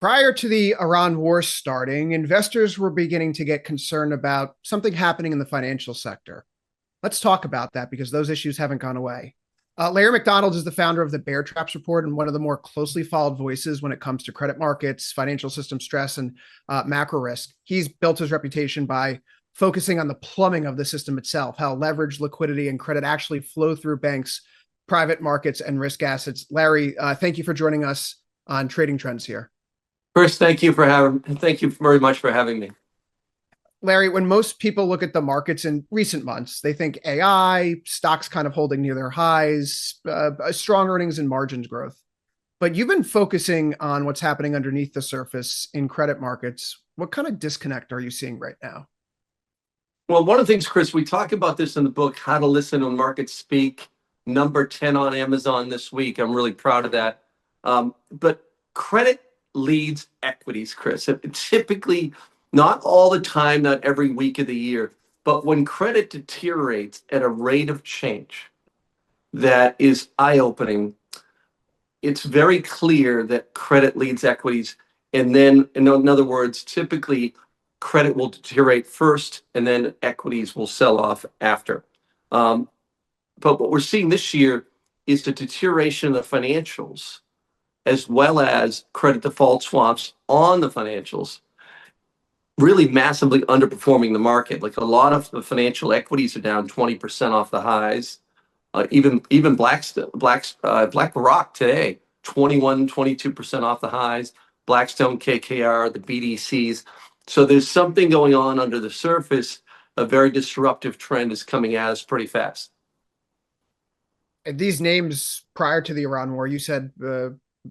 Prior to the Iran war starting, investors were beginning to get concerned about something happening in the financial sector. Let's talk about that because those issues haven't gone away. Larry McDonald is the founder of the Bear Traps Report and one of the more closely followed voices when it comes to credit markets, financial system stress, and macro risk. He's built his reputation by focusing on the plumbing of the system itself, how leverage, liquidity, and credit actually flow through banks, private markets, and risk assets. Larry, thank you for joining us on Trading Trends here. First, thank you very much for having me. Larry, when most people look at the markets in recent months, they think AI, stocks kind of holding near their highs, strong earnings and margins growth. But you've been focusing on what's happening underneath the surface in credit markets. What kind of disconnect are you seeing right now? Well, one of the things, Chris, we talk about this in the book, How to Listen When Markets Speak, number 10 on Amazon this week. I'm really proud of that. But credit leads equities, Chris. Typically, not all the time, not every week of the year, but when credit deteriorates at a rate of change that is eye-opening, it's very clear that credit leads equities. And then, in other words, typically credit will deteriorate first and then equities will sell off after. But what we're seeing this year is the deterioration of the financials as well as credit default swaps on the financials really massively underperforming the market. Like a lot of the financial equities are down 20% off the highs. Even BlackRock today, 22% off the highs. Blackstone, KKR, the BDCs. So there's something going on under the surface. A very disruptive trend is coming at us pretty fast. And these names prior to the Iran war, you said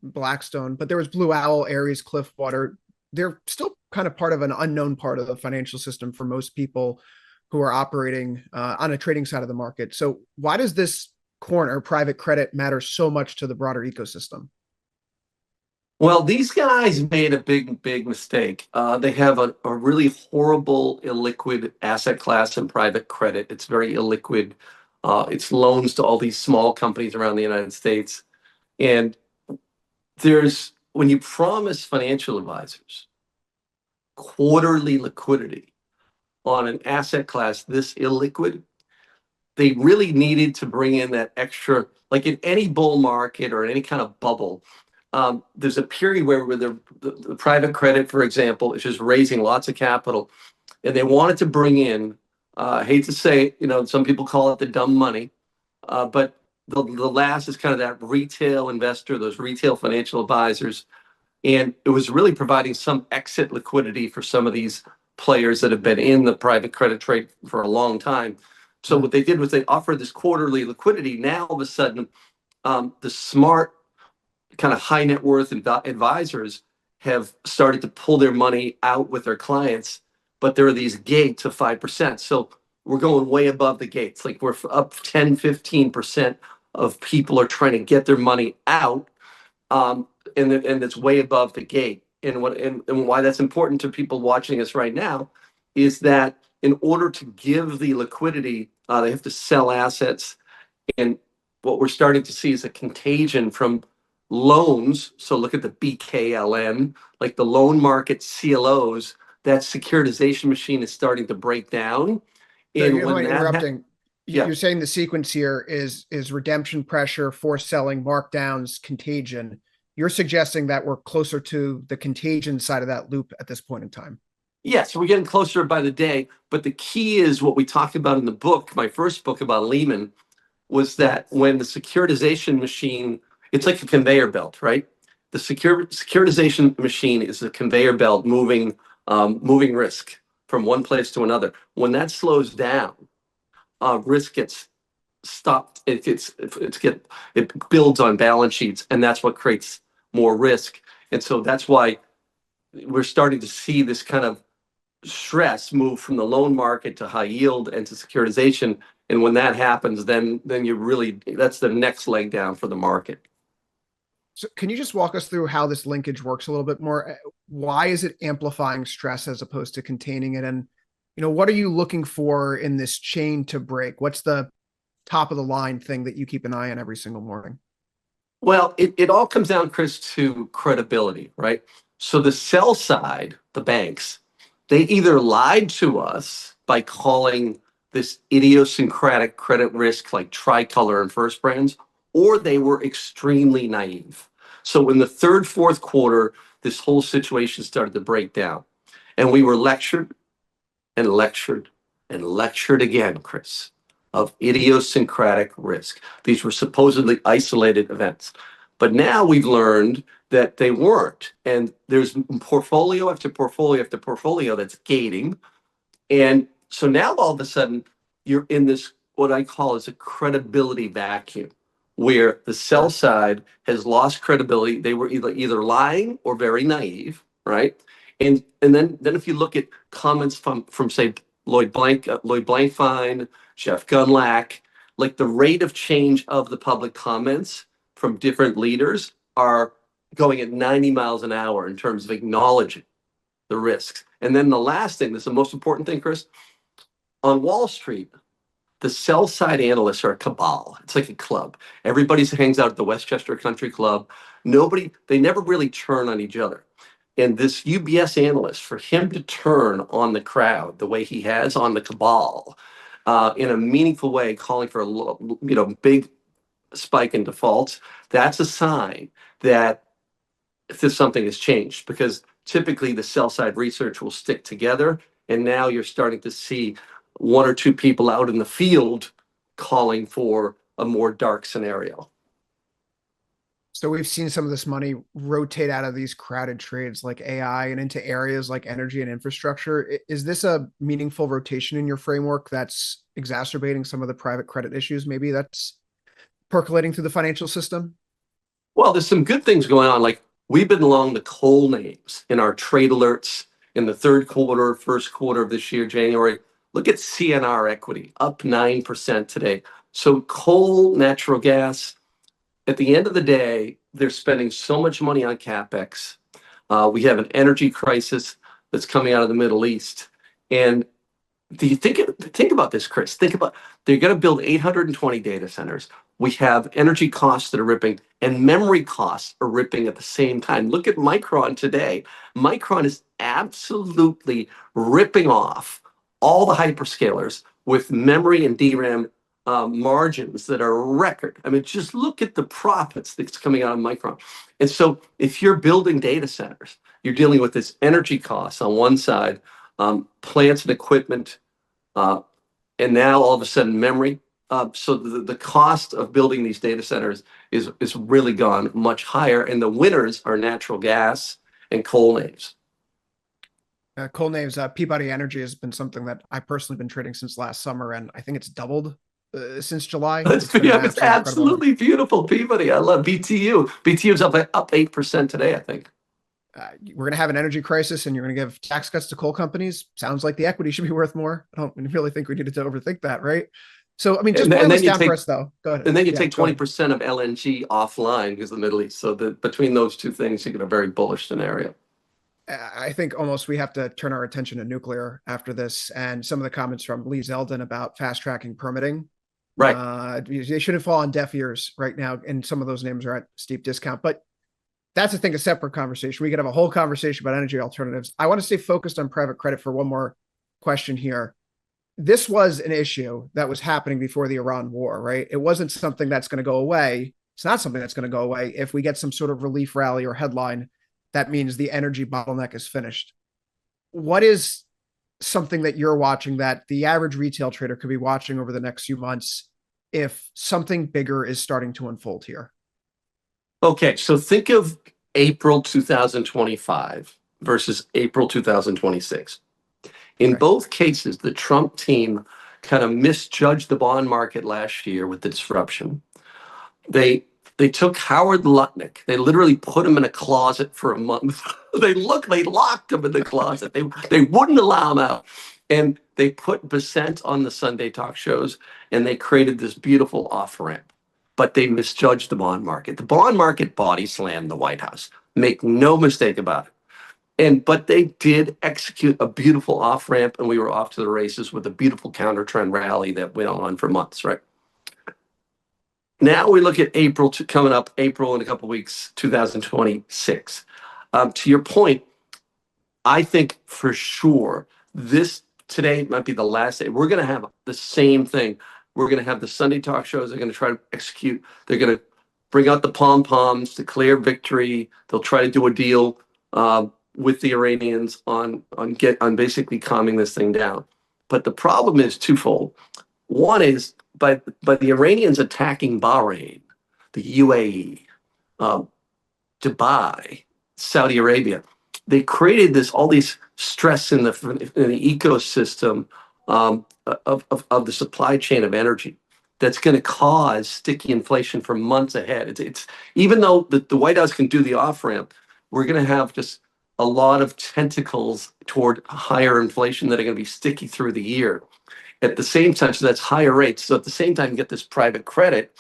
Blackstone, but there was Blue Owl, Ares, Cliffwater. They're still kind of part of an unknown part of the financial system for most people who are operating on a trading side of the market. So why does this corner, private credit, matter so much to the broader ecosystem? Well, these guys made a big mistake. They have a really horrible illiquid asset class in private credit. It's very illiquid. It's loans to all these small companies around the United States. And when you promise financial advisors quarterly liquidity on an asset class this illiquid, they really needed to bring in that extra, like in any bull market or in any kind of bubble. There's a period where the private credit, for example, is just raising lots of capital, and they wanted to bring in, I hate to say, some people call it the dumb money, but the last is kind of that retail investor, those retail financial advisors. And it was really providing some exit liquidity for some of these players that have been in the private credit trade for a long time. So what they did was they offered this quarterly liquidity. Now, all of a sudden, the smart kind of high net worth advisors have started to pull their money out with their clients, but there are these gates of 5%. So we're going way above the gates. Like we're up 10, 15% of people are trying to get their money out. And it's way above the gate. And why that's important to people watching us right now is that in order to give the liquidity, they have to sell assets. And what we're starting to see is a contagion from loans. So look at the BKLN, like the loan market CLOs. That securitization machine is starting to break down. And when interrupting, you're saying the sequence here is redemption pressure, forced selling, markdowns, contagion. You're suggesting that we're closer to the contagion side of that loop at this point in time. Yes, we're getting closer by the day. But the key is what we talked about in the book, my first book about Lehman, was that when the securitization machine, it's like a conveyor belt, right? The securitization machine is a conveyor belt moving risk from one place to another. When that slows down, risk gets stopped. It builds on balance sheets, and that's what creates more risk. And so that's why we're starting to see this kind of stress move from the loan market to high yield and to securitization. And when that happens, then that's the next leg down for the market. So can you just walk us through how this linkage works a little bit more? Why is it amplifying stress as opposed to containing it? And, what are you looking for in this chain to break? What's the top of the line thing that you keep an eye on every single morning? Well, it all comes down, Chris, to credibility, right? So the sell side, the banks, they either lied to us by calling this idiosyncratic credit risk like Tricolor and First Brands, or they were extremely naive. So in the third, fourth quarter, this whole situation started to break down. And we were lectured and lectured and lectured again, Chris, of idiosyncratic risk. These were supposedly isolated events. But now we've learned that they weren't. And there's portfolio after portfolio after portfolio that's gating. And so now all of a sudden, you're in this, what I call is a credibility vacuum, where the sell side has lost credibility. They were either lying or very naive, right? And then if you look at comments from say Lloyd Blankfein, Jeff Gundlach, like the rate of change of the public comments from different leaders are going at 90 miles an hour in terms of acknowledging the risks. And then the last thing, this is the most important thing, Chris, on Wall Street, the sell side analysts are a cabal. It's like a club. Everybody hangs out at the Westchester Country Club. They never really turn on each other. And this UBS analyst, for him to turn on the crowd the way he has on the cabal, in a meaningful way, calling for a big spike in defaults, that's a sign that if there's something has changed, because typically the sell side research will stick together, and now you're starting to see one or two people out in the field calling for a more dark scenario. So we've seen some of this money rotate out of these crowded trades like AI and into areas like energy and infrastructure. Is this a meaningful rotation in your framework that's exacerbating some of the private credit issues maybe that's percolating through the financial system? Well, there's some good things going on. Like, we've been along the coal names in our trade alerts in the third quarter, first quarter of this year, January. Look at CNR equity, up 9% today. So coal, natural gas, at the end of the day, they're spending so much money on CapEx. We have an energy crisis that's coming out of the Middle East. And do you think about this, Chris? Think about, they're going to build 820 data centers. We have energy costs that are ripping, and memory costs are ripping at the same time. Look at Micron today. Micron is absolutely ripping off all the hyperscalers with memory and DRAM margins that are record. I mean, just look at the profits that's coming out of Micron. And so if you're building data centers, you're dealing with this energy costs on one side, plants and equipment, and now all of a sudden memory. So the cost of building these data centers is really gone much higher, and the winners are natural gas and coal names. Coal names, Peabody Energy has been something that I personally been trading since last summer, and I think it's doubled since July. It's absolutely beautiful. Peabody, I love BTU. BTU's up 8% today, I think. We're going to have an energy crisis, and you're going to give tax cuts to coal companies. Sounds like the equity should be worth more. I don't really think we needed to overthink that, right? So, I mean, just boil this down for us, though. Go ahead. And then you take 20% of LNG offline because of the Middle East. So between those two things, you get a very bullish scenario. I think almost we have to turn our attention to nuclear after this, and some of the comments from Lee Zeldin about fast tracking permitting. Right. They shouldn't fall on deaf ears right now, and some of those names are at steep discount. But that's, I think, a separate conversation. We could have a whole conversation about energy alternatives. I want to stay focused on private credit for one more question here. This was an issue that was happening before the Iran war, right? It wasn't something that's going to go away. It's not something that's going to go away if we get some sort of relief rally or headline that means the energy bottleneck is finished. What is something that you're watching that the average retail trader could be watching over the next few months if something bigger is starting to unfold here? Okay, so think of April 2025 versus April 2026. In both cases, the Trump team kind of misjudged the bond market last year with the disruption. They took Howard Lutnick. They literally put him in a closet for a month. They locked him in the closet. They wouldn't allow him out. And they put Besant on the Sunday talk shows, and they created this beautiful off-ramp. But they misjudged the bond market. The bond market body slammed the White House. Make no mistake about it. But they did execute a beautiful off-ramp, and we were off to the races with a beautiful counter-trend rally that went on for months, right? Now we look at April coming up, April in a couple of weeks, 2026. To your point, I think for sure this today might be the last day. We're going to have the same thing. We're going to have the Sunday talk shows. They're going to try to execute. They're going to bring out the pom poms, declare victory. They'll try to do a deal with the Iranians on basically calming this thing down. But the problem is twofold. One is by the Iranians attacking Bahrain, the UAE, Dubai, Saudi Arabia. They created all these stress in the ecosystem of the supply chain of energy that's going to cause sticky inflation for months ahead. It's even though the White House can do the off ramp, we're going to have just a lot of tentacles toward higher inflation that are going to be sticky through the year. At the same time, so that's higher rates. So at the same time, you get this private credit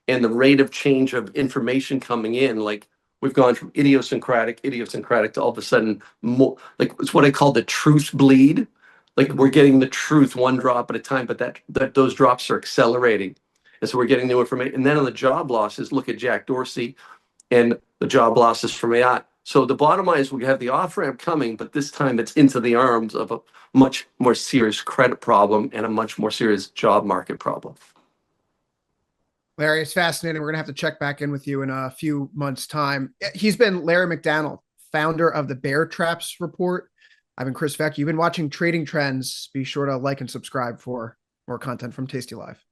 and the rate of change of information coming in, like we've gone from idiosyncratic to all of a sudden more like it's what I call the truth bleed. Like we're getting the truth one drop at a time, but that those drops are accelerating. And so we're getting new information. And then on the job losses, look at Jack Dorsey and the job losses from AI. So the bottom line is we have the off ramp coming, but this time it's into the arms of a much more serious credit problem and a much more serious job market problem. Larry, it's fascinating. We're going to have to check back in with you in a few months' time. He's been Larry McDonald, founder of the Bear Traps Report. I've been Chris Vecchi. You've been watching Trading Trends. Be sure to like and subscribe for more content from Tasty Live.